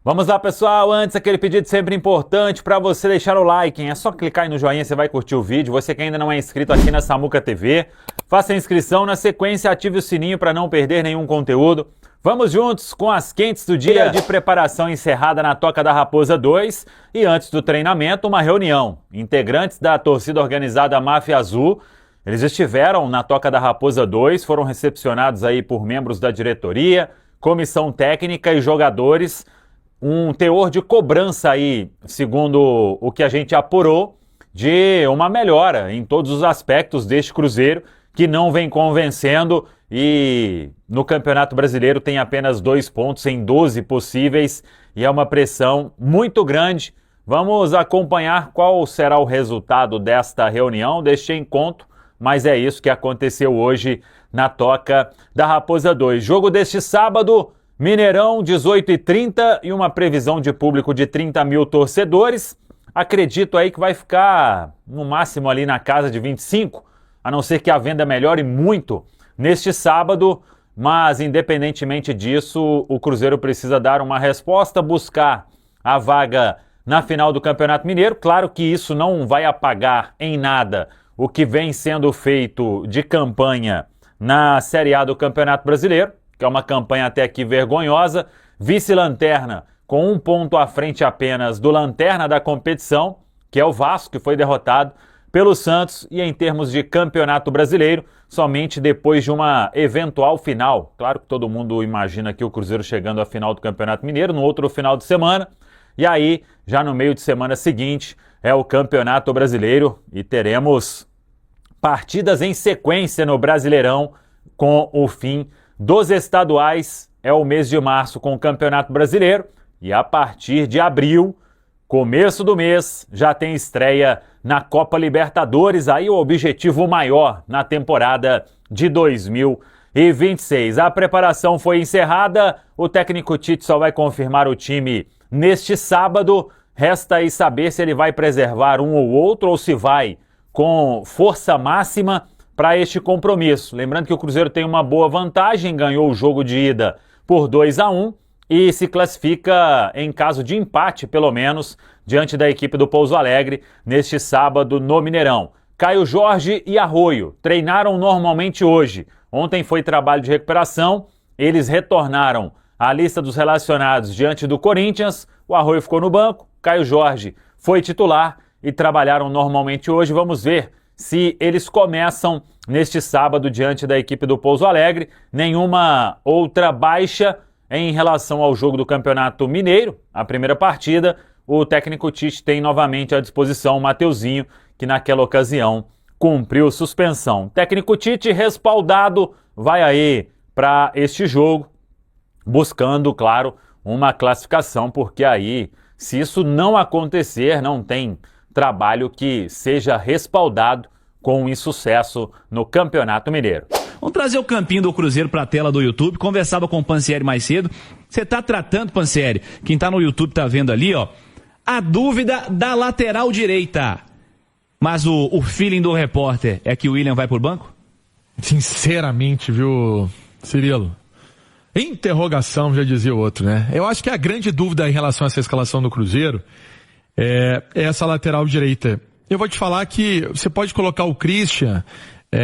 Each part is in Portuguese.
Vamos lá, pessoal. Antes, aquele pedido sempre importante para você deixar o like, hein? É só clicar aí no joinha, você vai curtir o vídeo. Você que ainda não é inscrito aqui na Samuca TV, faça a inscrição. Na sequência, ative o sininho para não perder nenhum conteúdo. Vamos juntos com as quentes do dia de preparação encerrada na Toca da Raposa 2 e antes do treinamento, uma reunião. Integrantes da torcida organizada Máfia Azul, eles estiveram na Toca da Raposa 2, foram recepcionados aí por membros da diretoria, comissão técnica e jogadores. Um teor de cobrança aí, segundo o que a gente apurou, de uma melhora em todos os aspectos deste Cruzeiro, que não vem convencendo e no Campeonato Brasileiro tem apenas 2 pontos em 12 possíveis e é uma pressão muito grande. Vamos acompanhar qual será o resultado desta reunião, deste encontro, mas é isso que aconteceu hoje na Toca da Raposa 2. Jogo deste sábado, Mineirão, 18h30 e uma previsão de público de 30 mil torcedores. Acredito aí que vai ficar no máximo ali na casa de 25, a não ser que a venda melhore muito neste sábado, mas independentemente disso, o Cruzeiro precisa dar uma resposta, buscar a vaga na final do Campeonato Mineiro. Claro que isso não vai apagar em nada o que vem sendo feito de campanha na Série A do Campeonato Brasileiro, que é uma campanha até aqui vergonhosa, vice-lanterna com 1 ponto à frente apenas do lanterna da competição, que é o Vasco, que foi derrotado pelo Santos, e em termos de Campeonato Brasileiro, somente depois de uma eventual final. Claro que todo mundo imagina aqui o Cruzeiro chegando à final do Campeonato Mineiro, no outro final de semana, e aí, já no meio de semana seguinte, é o Campeonato Brasileiro, e teremos partidas em sequência no Brasileirão com o fim dos estaduais. É o mês de março com o Campeonato Brasileiro e a partir de abril, começo do mês, já tem estreia na Copa Libertadores, aí o objetivo maior na temporada de 2026. A preparação foi encerrada, o técnico Tite só vai confirmar o time neste sábado, resta aí saber se ele vai preservar um ou outro ou se vai com força máxima para este compromisso. Lembrando que o Cruzeiro tem uma boa vantagem, ganhou o jogo de ida por 2-1 e se classifica em caso de empate, pelo menos, diante da equipe do Pouso Alegre neste sábado no Mineirão. Caio Jorge e Arroio treinaram normalmente hoje. Ontem foi trabalho de recuperação, eles retornaram à lista dos relacionados diante do Corinthians, o Arroio ficou no banco, Caio Jorge foi titular e trabalharam normalmente hoje. Vamos ver se eles começam neste sábado diante da equipe do Pouso Alegre. Nenhuma outra baixa em relação ao jogo do Campeonato Mineiro, a primeira partida. O técnico Tite tem novamente à disposição o Mateuzinho, que naquela ocasião cumpriu suspensão. Técnico Tite respaldado vai aí para este jogo, buscando, claro, uma classificação, porque aí, se isso não acontecer, não tem trabalho que seja respaldado com um insucesso no Campeonato Mineiro. Vamos trazer o campinho do Cruzeiro para a tela do YouTube. Conversava com o Pansieri mais cedo. Você está tratando, Pansieri, quem está no YouTube está vendo ali, ó, a dúvida da lateral direita. Mas o feeling do repórter é que o William vai por banco? Sinceramente, viu, Cirilo? Interrogação, já dizia o outro, né? Eu acho que a grande dúvida em relação a essa escalação do Cruzeiro é essa lateral direita. Eu vou te falar que você pode colocar o Christian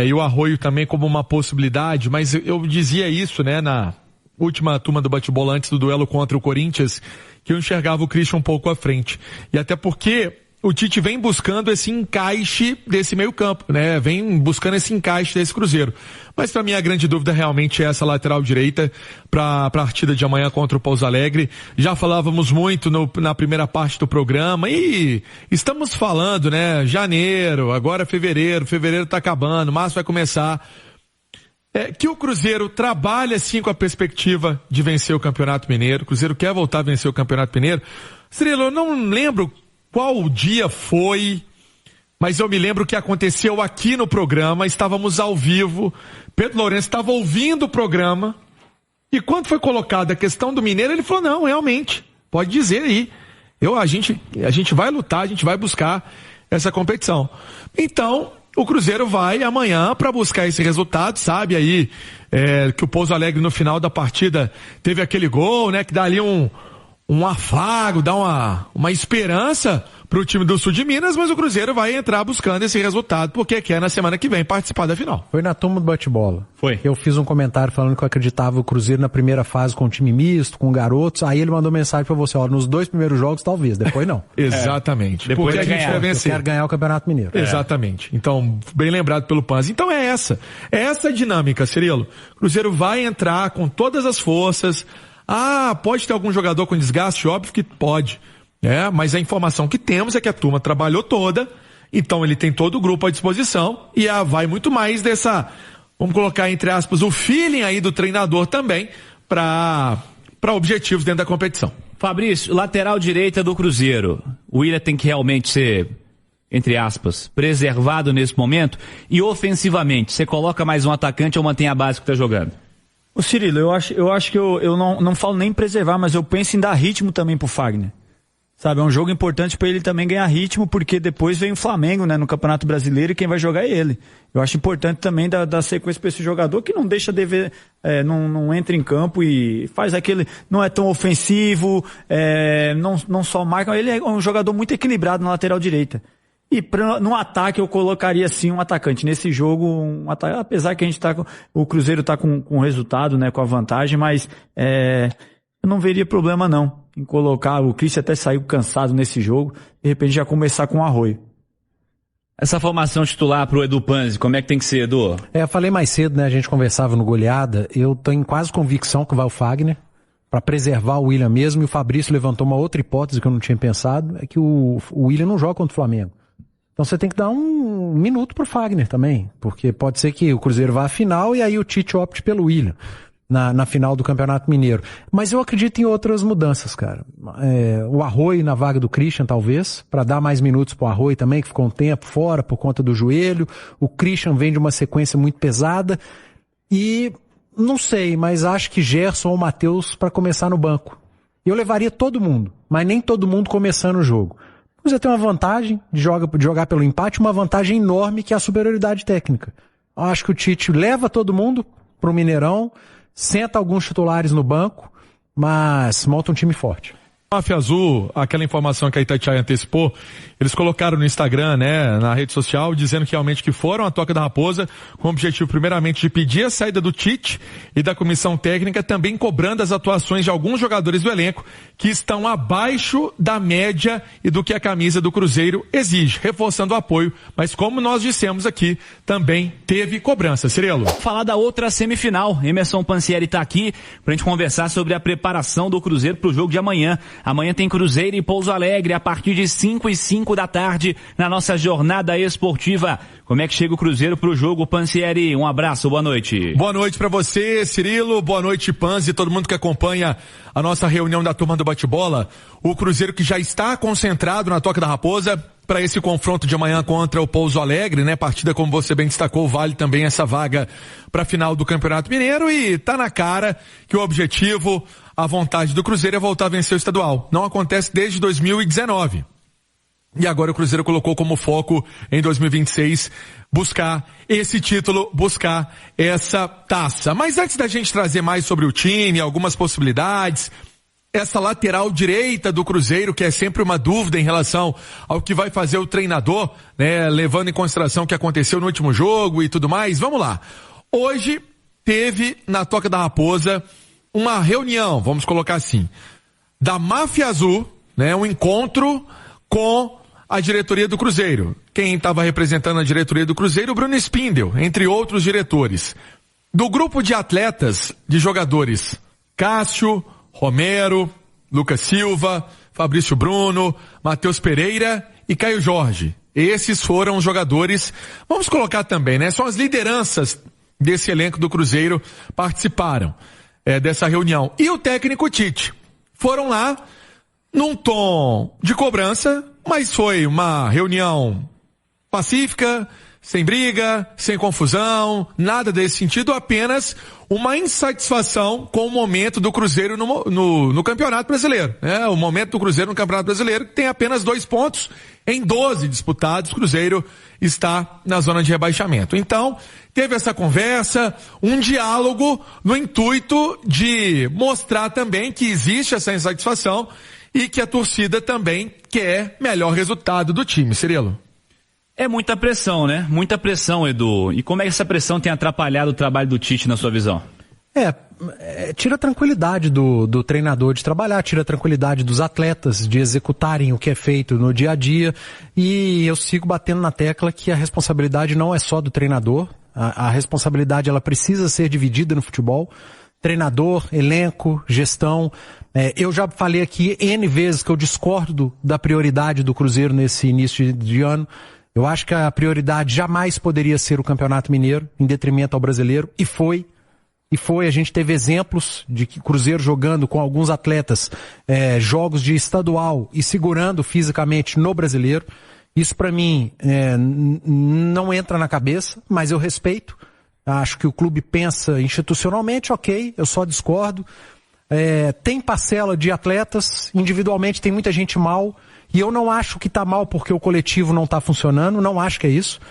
e o Arroio também como uma possibilidade, mas eu dizia isso, né, na última turma do bate-bola antes do duelo contra o Corinthians, que eu enxergava o Christian um pouco à frente. E até porque o Tite vem buscando esse encaixe desse meio campo, né? Vem buscando esse encaixe desse Cruzeiro. Mas para mim a grande dúvida realmente é essa lateral direita para a partida de amanhã contra o Pouso Alegre. Já falávamos muito na primeira parte do programa e estamos falando, né? Janeiro, agora fevereiro tá acabando, março vai começar. Que o Cruzeiro trabalha sim com a perspectiva de vencer o Campeonato Mineiro. O Cruzeiro quer voltar a vencer o Campeonato Mineiro. Cirilo, eu não lembro qual dia foi, mas eu me lembro que aconteceu aqui no programa, estávamos ao vivo, Pedro Lourenço estava ouvindo o programa, e quando foi colocada a questão do Mineiro, ele falou, não, realmente, pode dizer aí, a gente vai lutar, a gente vai buscar essa competição. Então, o Cruzeiro vai amanhã para buscar esse resultado, sabe aí, que o Pouso Alegre no final da partida teve aquele gol, né, que dá ali um um afago, dá uma esperança pro time do Sul de Minas, mas o Cruzeiro vai entrar buscando esse resultado, porque quer na semana que vem participar da final. Foi na turma do bate-bola. Foi. Eu fiz um comentário falando que eu acreditava o Cruzeiro na primeira fase com um time misto, com garotos, aí ele mandou mensagem pra você, ó, nos 2 primeiros jogos talvez, depois não. Exatamente. Depois porque a gente ganhar. quer vencer. Eu quero ganhar o Campeonato Mineiro. Exatamente. Então, bem lembrado pelo Panzi. Então é essa a dinâmica, Cirilo. O Cruzeiro vai entrar com todas as forças. Pode ter algum jogador com desgaste? Óbvio que pode. Mas a informação que temos é que a turma trabalhou toda, então ele tem todo o grupo à disposição e vai muito mais dessa, vamos colocar entre aspas, o feeling aí do treinador também para objetivos dentro da competição. Fabrício, lateral direita do Cruzeiro. O Willian tem que realmente ser, entre aspas, preservado nesse momento. E ofensivamente, você coloca mais um atacante ou mantém a base que tá jogando? Ô Cirilo, eu acho que eu não falo nem preservar, mas eu penso em dar ritmo também pro Fagner. Sabe, é um jogo importante para ele também ganhar ritmo, porque depois vem o Flamengo, né, no Campeonato Brasileiro, e quem vai jogar é ele. Eu acho importante também dar sequência para esse jogador que não deixa dever, não entra em campo e faz aquele, não é tão ofensivo, não só marca, ele é um jogador muito equilibrado na lateral direita. E no ataque eu colocaria sim um atacante. Nesse jogo, apesar que a gente o Cruzeiro tá com resultado, né, com a vantagem, mas eu não veria problema não em colocar, o Christian até saiu cansado nesse jogo, de repente já começar com o Arroio. Essa formação titular pro Edu Panzi, como é que tem que ser, Edu? Eu falei mais cedo, né, a gente conversava no Goleada, eu tenho quase convicção que vai o Fagner, para preservar o Willian mesmo, e o Fabrício levantou uma outra hipótese que eu não tinha pensado, é que o Willian não joga contra o Flamengo. Então você tem que dar um minuto pro Fagner também, porque pode ser que o Cruzeiro vá à final e aí o Tite opte pelo Willian na final do Campeonato Mineiro. Mas eu acredito em outras mudanças, cara. O Arroio na vaga do Christian, talvez, para dar mais minutos pro Arroio também, que ficou um tempo fora por conta do joelho. O Christian vem de uma sequência muito pesada e não sei, mas acho que Gerson ou Matheus para começar no banco. Eu levaria todo mundo, mas nem todo mundo começando o jogo. Você tem uma vantagem de jogar pelo empate, uma vantagem enorme que é a superioridade técnica. Eu acho que o Tite leva todo mundo pro Mineirão, senta alguns titulares no banco, mas monta um time forte. Máfia Azul, aquela informação que a Itatiaia antecipou, eles colocaram no Instagram, né, na rede social, dizendo que realmente que foram à Toca da Raposa com o objetivo primeiramente de pedir a saída do Tite e da comissão técnica, também cobrando as atuações de alguns jogadores do elenco que estão abaixo da média e do que a camisa do Cruzeiro exige, reforçando o apoio, mas como nós dissemos aqui, também teve cobrança. Cirilo. Falar da outra semifinal, Emerson Pansieri tá aqui pra gente conversar sobre a preparação do Cruzeiro pro jogo de amanhã. Amanhã tem Cruzeiro e Pouso Alegre a partir de 5:05 da tarde na nossa jornada esportiva. Como é que chega o Cruzeiro pro jogo, Pansieri? Um abraço, boa noite. Boa noite pra você, Cirilo. Boa noite, Panzi, todo mundo que acompanha a nossa reunião da turma do bate-bola. O Cruzeiro que já está concentrado na Toca da Raposa para esse confronto de amanhã contra o Pouso Alegre, né? Partida, como você bem destacou, vale também essa vaga para a final do Campeonato Mineiro e tá na cara que o objetivo, a vontade do Cruzeiro é voltar a vencer o estadual. Não acontece desde 2019. E agora o Cruzeiro colocou como foco em 2026 buscar esse título, buscar essa taça. Mas antes da gente trazer mais sobre o time, algumas possibilidades, essa lateral direita do Cruzeiro, que é sempre uma dúvida em relação ao que vai fazer o treinador, né, levando em consideração o que aconteceu no último jogo e tudo mais. Vamos lá. Hoje teve na Toca da Raposa uma reunião, vamos colocar assim, da Máfia Azul, né, um encontro com a diretoria do Cruzeiro. Quem estava representando a diretoria do Cruzeiro? O Bruno Spindel, entre outros diretores. Do grupo de atletas, de jogadores, Cássio, Romero, Lucas Silva, Fabrício Bruno, Matheus Pereira e Caio Jorge. Esses foram os jogadores, vamos colocar também, né? São as lideranças desse elenco do Cruzeiro, participaram dessa reunião. E o técnico Tite. Foram lá num tom de cobrança, mas foi uma reunião pacífica, sem briga, sem confusão, nada desse sentido, apenas uma insatisfação com o momento do Cruzeiro no Campeonato Brasileiro, né? O momento do Cruzeiro no Campeonato Brasileiro tem apenas 2 pontos em 12 disputados, o Cruzeiro está na zona de rebaixamento. Então, teve essa conversa, um diálogo no intuito de mostrar também que existe essa insatisfação e que a torcida também quer melhor resultado do time, Cirilo. É muita pressão, né? Muita pressão, Edu. E como é que essa pressão tem atrapalhado o trabalho do Tite, na sua visão? Tira a tranquilidade do treinador de trabalhar, tira a tranquilidade dos atletas de executarem o que é feito no dia a dia. E eu sigo batendo na tecla que a responsabilidade não é só do treinador. A responsabilidade, ela precisa ser dividida no futebol. Treinador, elenco, gestão. Eu já falei aqui N vezes que eu discordo da prioridade do Cruzeiro nesse início de ano. Eu acho que a prioridade jamais poderia ser o Campeonato Mineiro, em detrimento ao brasileiro, e foi. A gente teve exemplos de que Cruzeiro jogando com alguns atletas jogos de estadual e segurando fisicamente no brasileiro. Isso para mim não entra na cabeça, mas eu respeito. Acho que o clube pensa institucionalmente, ok, eu só discordo. Tem parcela de atletas, individualmente tem muita gente mal, e eu não acho que tá mal porque o coletivo não tá funcionando, não acho que é isso.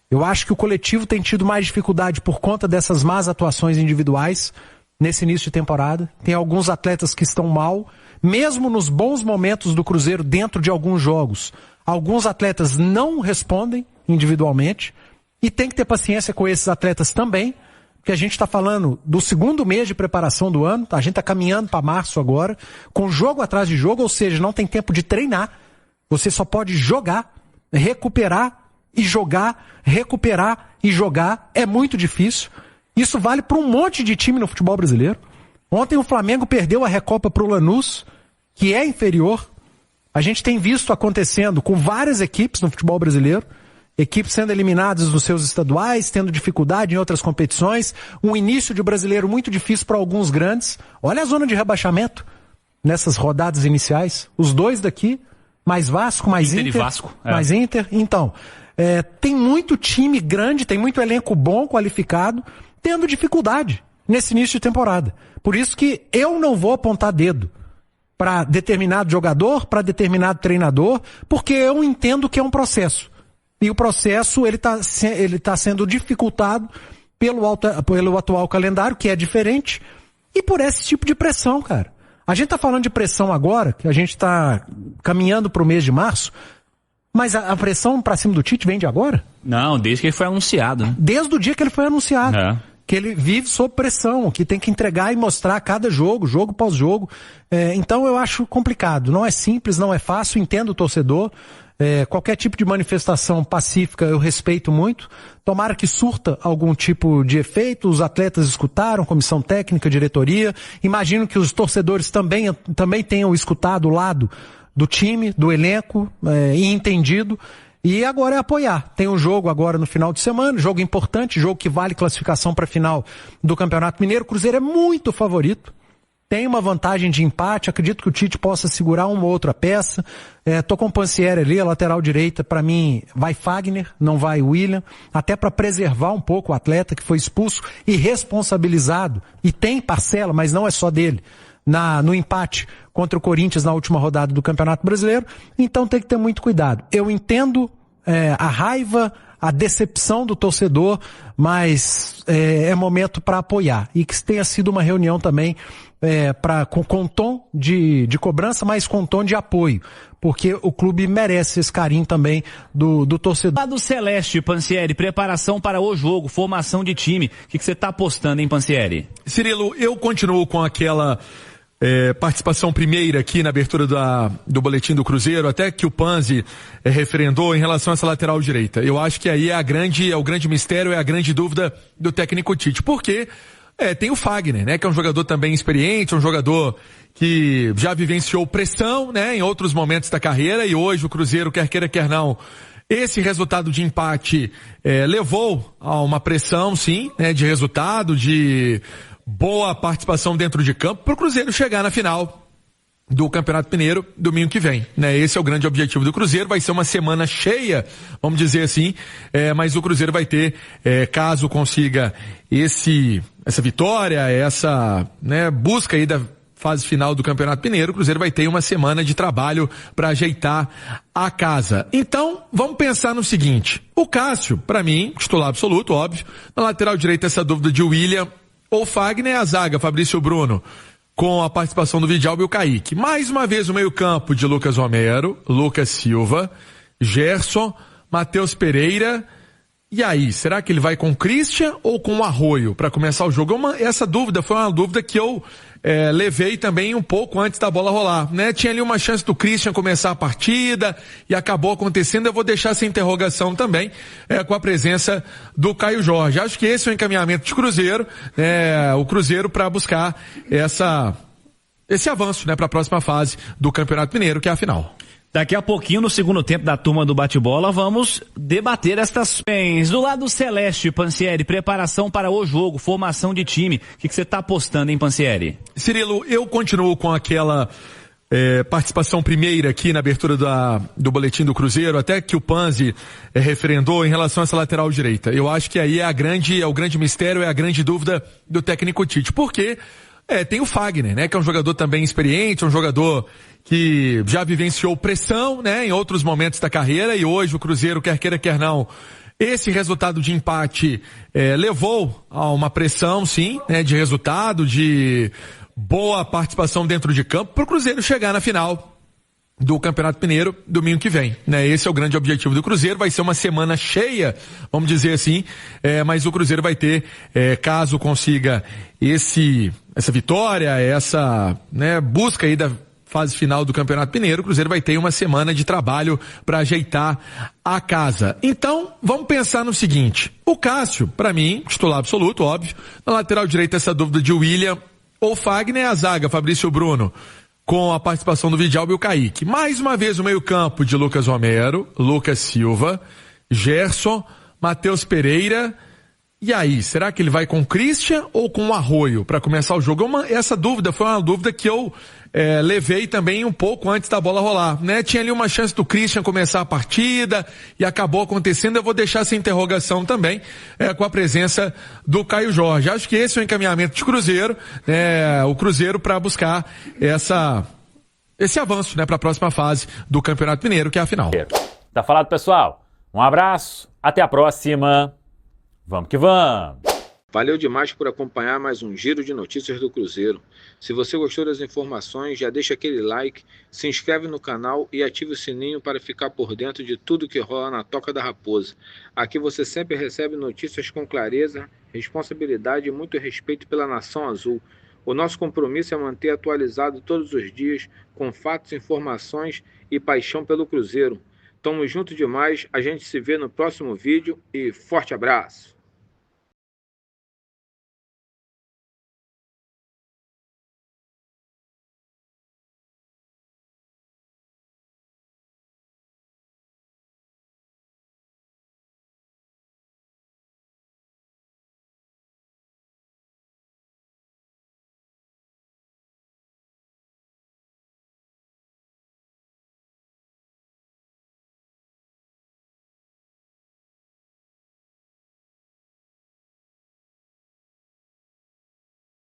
Eu acho que o coletivo tem tido mais dificuldade por conta dessas más atuações individuais nesse início de temporada. Tem alguns atletas que estão mal, mesmo nos bons momentos do Cruzeiro dentro de alguns jogos. Alguns atletas não respondem individualmente e tem que ter paciência com esses atletas também, porque a gente está falando do segundo mês de preparação do ano, a gente está caminhando para março agora, com jogo atrás de jogo, ou seja, não tem tempo de treinar. Você só pode jogar, recuperar e jogar, recuperar e jogar. É muito difícil. Isso vale para um monte de time no futebol brasileiro. Ontem o Flamengo perdeu a Recopa para o Lanús, que é inferior. A gente tem visto acontecendo com várias equipes no futebol brasileiro. Equipes sendo eliminadas dos seus estaduais, tendo dificuldade em outras competições. Um início de brasileiro muito difícil para alguns grandes. Olha a zona de rebaixamento nessas rodadas iniciais. Os dois daqui, mais Vasco, mais Inter. E Vasco. Mais Inter. Então, tem muito time grande, tem muito elenco bom, qualificado, tendo dificuldade nesse início de temporada. Por isso que eu não vou apontar dedo para determinado jogador, para determinado treinador, porque eu entendo que é um processo. E o processo, ele tá sendo dificultado pelo atual calendário, que é diferente, e por esse tipo de pressão, cara. A gente tá falando de pressão agora, que a gente tá caminhando pro mês de março, mas a pressão pra cima do Tite vem de agora? Não, desde que ele foi anunciado, né? Desde o dia que ele foi anunciado. Que ele vive sob pressão, que tem que entregar e mostrar cada jogo, jogo pós jogo. Então eu acho complicado. Não é simples, não é fácil, entendo o torcedor. Qualquer tipo de manifestação pacífica eu respeito muito. Tomara que surta algum tipo de efeito. Os atletas escutaram, comissão técnica, diretoria. Imagino que os torcedores também tenham escutado o lado do time, do elenco, e entendido. E agora é apoiar. Tem um jogo agora no final de semana, jogo importante, jogo que vale classificação para a final do Campeonato Mineiro. O Cruzeiro é muito favorito. Tem uma vantagem de empate, acredito que o Tite possa segurar uma ou outra peça. Tô com o Pansieri ali, a lateral direita, para mim, vai Fagner, não vai William, até para preservar um pouco o atleta que foi expulso e responsabilizado, e tem parcela, mas não é só dele, no empate contra o Corinthians na última rodada do Campeonato Brasileiro. Então tem que ter muito cuidado. Eu entendo a raiva, a decepção do torcedor, mas é momento para apoiar. E que tenha sido uma reunião também com tom de cobrança, mas com tom de apoio. Porque o clube merece esse carinho também do torcedor. Lá do Celeste, Pansieri, preparação para o jogo, formação de time. O que você está apostando, hein, Pansieri? Cirilo, eu continuo com aquela participação primeira aqui na abertura do boletim do Cruzeiro, até que o Panzi referendou em relação a essa lateral direita. Eu acho que aí é o grande mistério, é a grande dúvida do técnico Tite. Por quê? Tem o Fagner, né, que é um jogador também experiente, um jogador que já vivenciou pressão, né, em outros momentos da carreira, e hoje o Cruzeiro, quer queira, quer não, esse resultado de empate levou a uma pressão, sim, né, de resultado, de boa participação dentro de campo, para o Cruzeiro chegar na final do Campeonato Mineiro domingo que vem, né? Esse é o grande objetivo do Cruzeiro. Vai ser uma semana cheia, vamos dizer assim, mas o Cruzeiro vai ter, caso consiga essa vitória, essa, né, busca aí da fase final do Campeonato Mineiro, o Cruzeiro vai ter uma semana de trabalho para ajeitar a casa. Então, vamos pensar no seguinte: o Cássio, para mim, titular absoluto, óbvio. Na lateral direita, essa dúvida de William ou Fagner, a zaga, Fabrício Bruno, com a participação do Vidal e o Kaique. Mais uma vez o meio-campo de Lucas Romero, Lucas Silva, Gerson, Matheus Pereira. E aí, será que ele vai com o Christian ou com o Arroio para começar o jogo? Essa dúvida foi uma dúvida que eu levei também um pouco antes da bola rolar, né? Tinha ali uma chance do Christian começar a partida e acabou acontecendo. Eu vou deixar essa interrogação também com a presença do Caio Jorge. Acho que esse é o encaminhamento de Cruzeiro, o Cruzeiro para buscar esse avanço, né, para a próxima fase do Campeonato Mineiro, que é a final. Daqui a pouquinho, no segundo tempo da turma do bate-bola, vamos debater estas questões. Do lado celeste, Pansieri, preparação para o jogo, formação de time. O que você está apostando, hein, Pansieri? Cirilo, eu continuo com aquela participação primeira aqui na abertura do boletim do Cruzeiro, até que o Panzi referendou em relação a essa lateral direita. Eu acho que aí é o grande mistério, é a grande dúvida do técnico Tite. Por quê? Tem o Fagner, né, que é um jogador também experiente, um jogador que já vivenciou pressão, né, em outros momentos da carreira, e hoje o Cruzeiro, quer queira, quer não, esse resultado de empate levou a uma pressão, sim, né, de resultado, de boa participação dentro de campo, para o Cruzeiro chegar na final do Campeonato Mineiro domingo que vem, né? Esse é o grande objetivo do Cruzeiro. Vai ser uma semana cheia, vamos dizer assim, mas o Cruzeiro vai ter, caso consiga essa vitória, essa, né, busca aí da fase final do Campeonato Mineiro, o Cruzeiro vai ter uma semana de trabalho para ajeitar a casa. Então, vamos pensar no seguinte: o Cássio, para mim, titular absoluto, óbvio. Na lateral direita, essa dúvida de William ou Fagner, a zaga, Fabrício Bruno, com a participação do Vidal e o Kaique. Mais uma vez o meio-campo de Lucas Romero, Lucas Silva, Gerson, Matheus Pereira. E aí, será que ele vai com o Christian ou com o Arroio para começar o jogo? Essa dúvida foi uma dúvida que eu levei também um pouco antes da bola rolar, né? Tinha ali uma chance do Christian começar a partida e acabou acontecendo. Eu vou deixar essa interrogação também com a presença do Caio Jorge. Acho que esse é o encaminhamento de Cruzeiro, o Cruzeiro para buscar esse avanço, né, para a próxima fase do Campeonato Mineiro, que é a final. Tá falado, pessoal? Um abraço, até a próxima. Vamos que vamos! Valeu demais por acompanhar mais um giro de notícias do Cruzeiro. Se você gostou das informações, já deixa aquele like, se inscreve no canal e ative o sininho para ficar por dentro de tudo que rola na Toca da Raposa. Aqui você sempre recebe notícias com clareza, responsabilidade e muito respeito pela Nação Azul. O nosso compromisso é manter atualizado todos os dias, com fatos, informações e paixão pelo Cruzeiro. Tamo junto demais, a gente se vê no próximo vídeo e forte abraço!